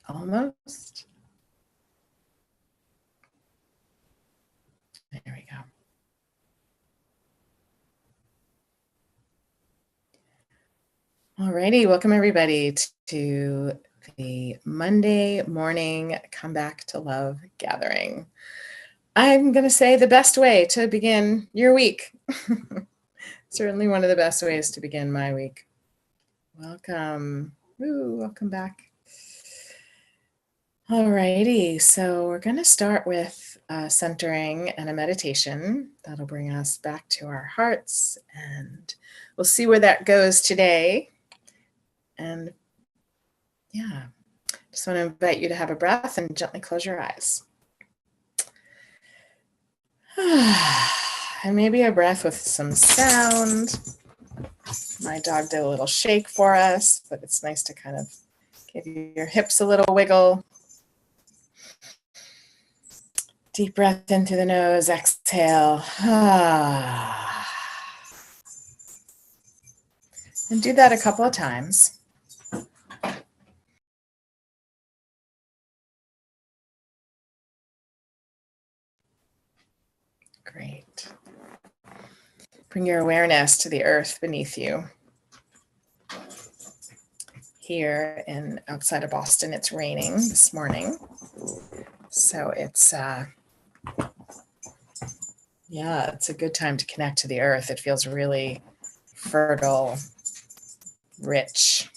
Almost. There we go. Alrighty, welcome everybody to the Monday morning Come Back to Love gathering. I'm going to say the best way to begin your week. Certainly one of the best ways to begin my week. Welcome. Woo, welcome back. Alrighty, so we're going to start with centering and a meditation that'll bring us back to our hearts, and we'll see where that goes today. And yeah, just want to invite you to have a breath and gently close your eyes. And maybe a breath with some sound. My dog did a little shake for us, but it's nice to kind of give your hips a little wiggle. Deep breath in through the nose, exhale. And do that a couple of times. Great. Bring your awareness to the earth beneath you. Here outside of Boston, it's raining this morning. So it's it's a good time to connect to the earth. It feels really fertile, rich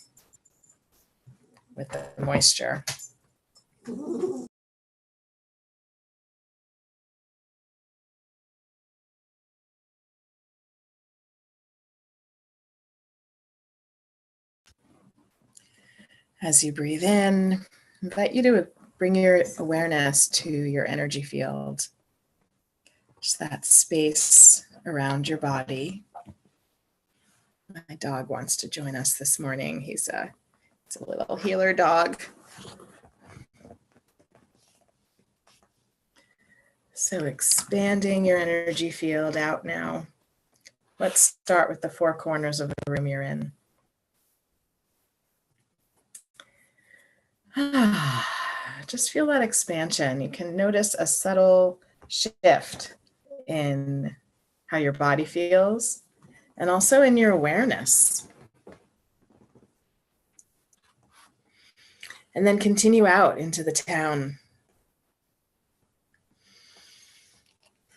with the moisture. As you breathe in, I invite you to bring your awareness to your energy field, just that space around your body. My dog wants to join us this morning. He's a little healer dog. So expanding your energy field out now. Let's start with the four corners of the room you're in. Just feel that expansion. You can notice a subtle shift in how your body feels and also in your awareness. And then continue out into the town.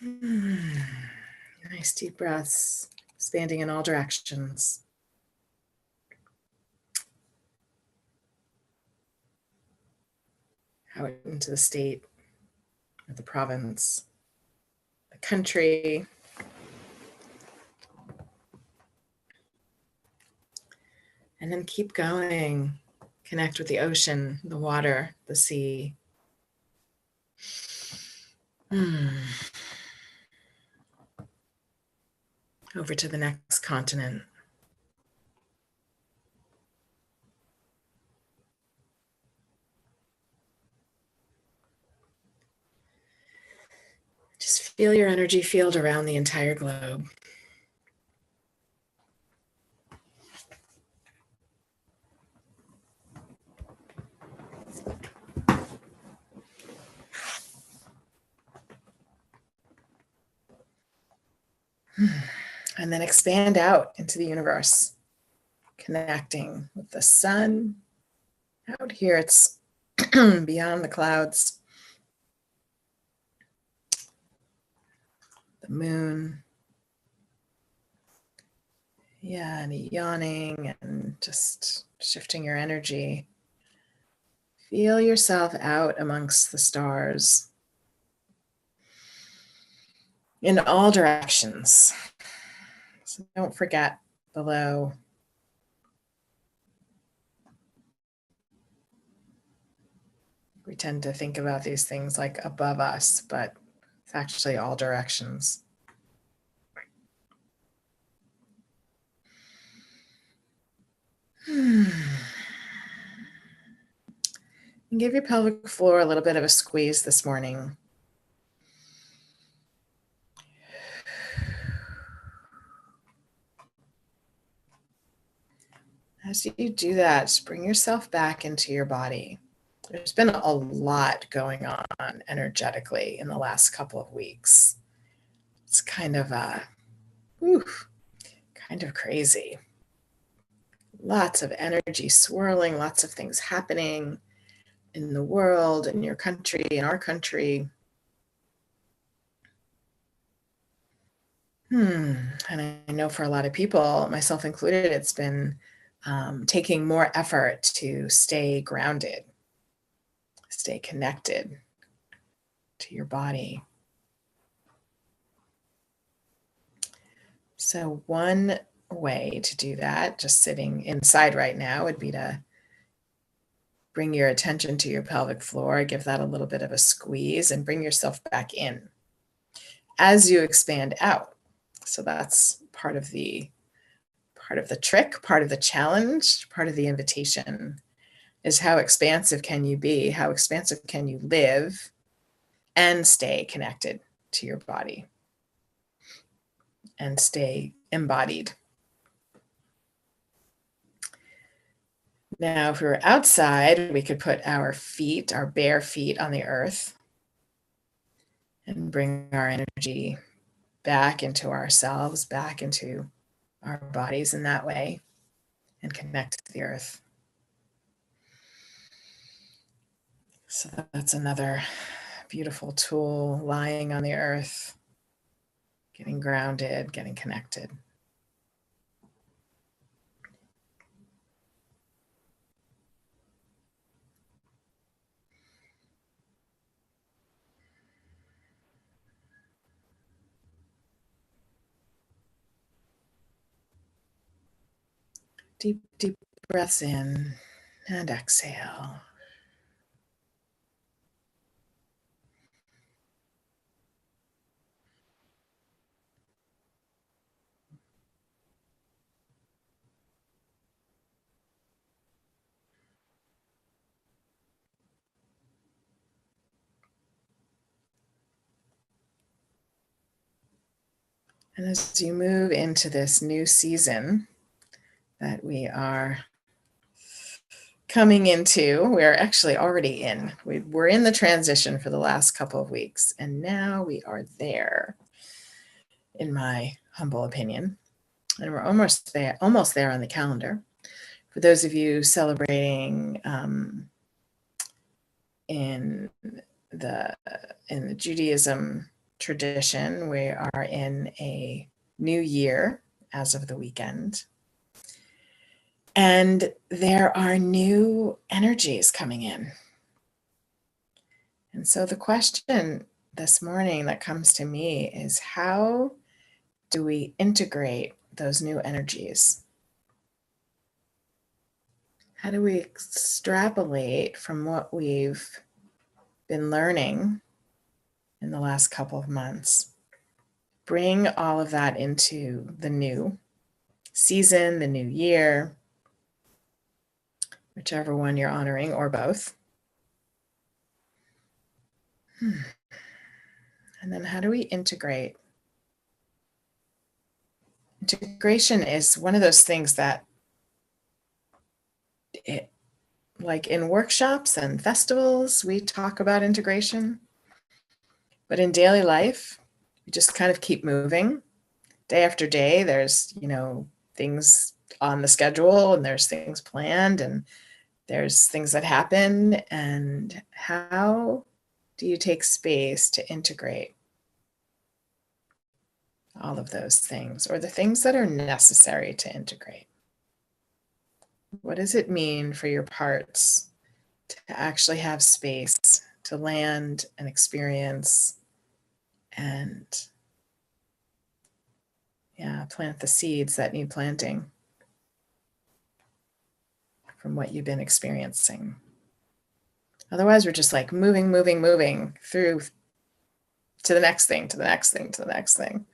Nice deep breaths, expanding in all directions. Out into the state, or the province, the country. And then keep going. Connect with the ocean, the water, the sea. Over to the next continent. Just feel your energy field around the entire globe. And then expand out into the universe, connecting with the sun. Out here, it's beyond the clouds. The moon. Yeah, and yawning and just shifting your energy. Feel yourself out amongst the stars in all directions. So don't forget below. We tend to think about these things like above us, but it's actually all directions. And give your pelvic floor a little bit of a squeeze this morning. As you do that, just bring yourself back into your body. There's been a lot going on energetically in the last couple of weeks. It's kind of kind of crazy. Lots of energy swirling, lots of things happening in the world, in your country, in our country. And I know for a lot of people, myself included, it's been taking more effort to stay grounded, stay connected to your body. So one way to do that, just sitting inside right now, would be to bring your attention to your pelvic floor, give that a little bit of a squeeze, and bring yourself back in as you expand out. So that's part of the trick, part of the challenge, part of the invitation is how expansive can you be? How expansive can you live and stay connected to your body and stay embodied? Now, if we were outside, we could put our feet, our bare feet on the earth and bring our energy back into ourselves, back into our bodies in that way and connect to the earth. So that's another beautiful tool, lying on the earth, getting grounded, getting connected. Deep, deep breaths in and exhale. And as you move into this new season that we are coming into, we're actually already in. We're in the transition for the last couple of weeks, and now we are there, in my humble opinion. And we're almost there on the calendar. For those of you celebrating in the Judaism tradition, we are in a new year as of the weekend. And there are new energies coming in. And so the question this morning that comes to me is, how do we integrate those new energies? How do we extrapolate from what we've been learning in the last couple of months? Bring all of that into the new season, the new year, whichever one you're honoring, or both. And then how do we integrate? Integration is one of those things that like in workshops and festivals, we talk about integration. But in daily life, we just kind of keep moving. Day after day, there's, things on the schedule and there's things planned and there's things that happen. And how do you take space to integrate all of those things, or the things that are necessary to integrate? What does it mean for your parts to actually have space to land and experience and plant the seeds that need planting from what you've been experiencing? Otherwise, we're just like moving through to the next thing, to the next thing, to the next thing.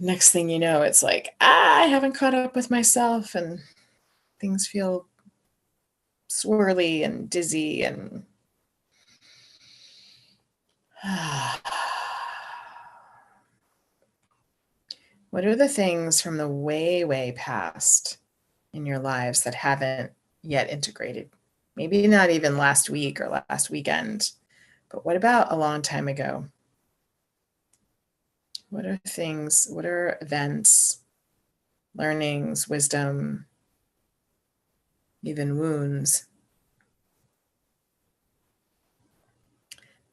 Next thing you know, it's like, I haven't caught up with myself, and things feel swirly and dizzy and what are the things from the way, way past in your lives that haven't yet integrated Maybe not even last week or last weekend, but what about a long time ago? What are things, what are events, learnings, wisdom, even wounds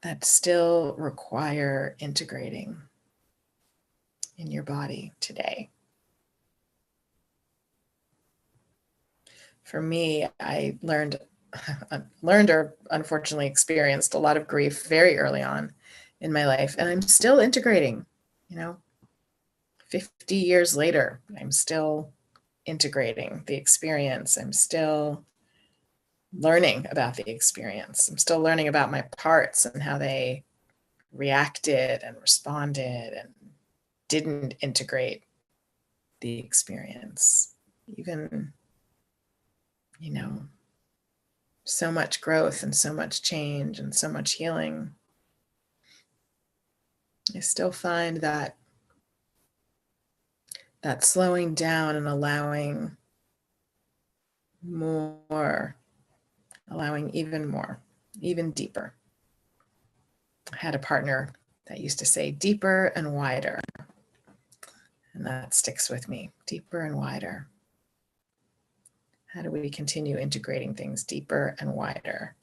that still require integrating in your body today? For me, I learned or unfortunately experienced a lot of grief very early on in my life, and I'm still integrating, 50 years later. I'm still integrating the experience. I'm still learning about the experience. I'm still learning about my parts and how they reacted and responded and didn't integrate the experience. Even, so much growth and so much change and so much healing. I still find that slowing down and allowing more, allowing even more, even deeper. I had a partner that used to say deeper and wider, and that sticks with me, deeper and wider. How do we continue integrating things deeper and wider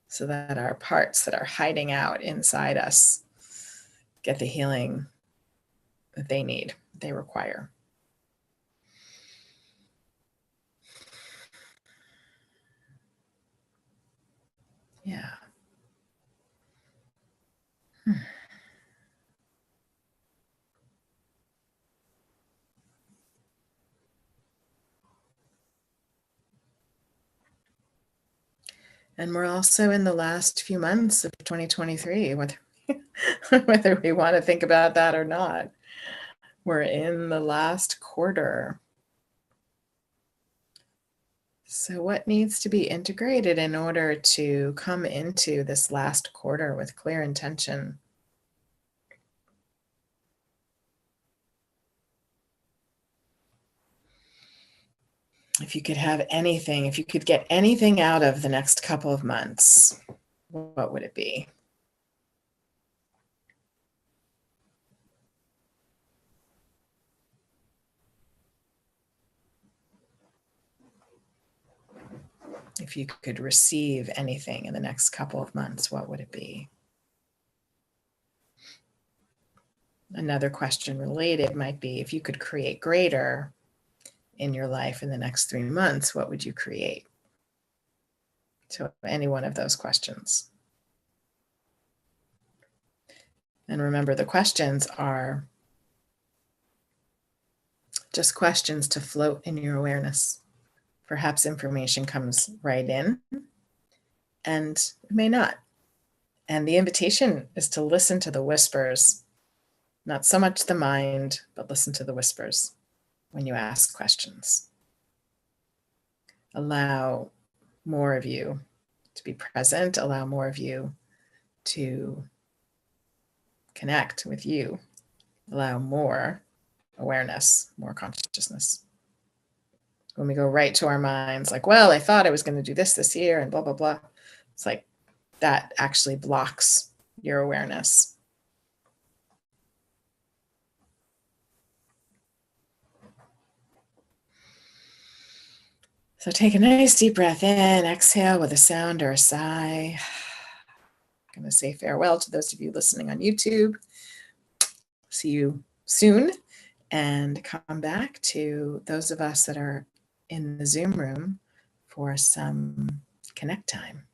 so that our parts that are hiding out inside us get the healing that they need, they require? Yeah. And we're also in the last few months of 2023, whether we want to think about that or not. We're in the last quarter. So what needs to be integrated in order to come into this last quarter with clear intention? If you could have anything, if you could get anything out of the next couple of months, what would it be? If you could receive anything in the next couple of months, what would it be? Another question related might be, if you could create greater in your life in the next 3 months, what would you create? So any one of those questions. And remember, the questions are just questions to float in your awareness. Perhaps information comes right in, and it may not. And the invitation is to listen to the whispers, not so much the mind, but listen to the whispers when you ask questions. Allow more of you to be present, allow more of you to connect with you, allow more awareness, more consciousness. When we go right to our minds, like, well, I thought I was going to do this year and blah, blah, blah. It's like that actually blocks your awareness. So take a nice deep breath in, exhale with a sound or a sigh. I'm going to say farewell to those of you listening on YouTube. See you soon, and come back to those of us that are in the Zoom room for some connect time.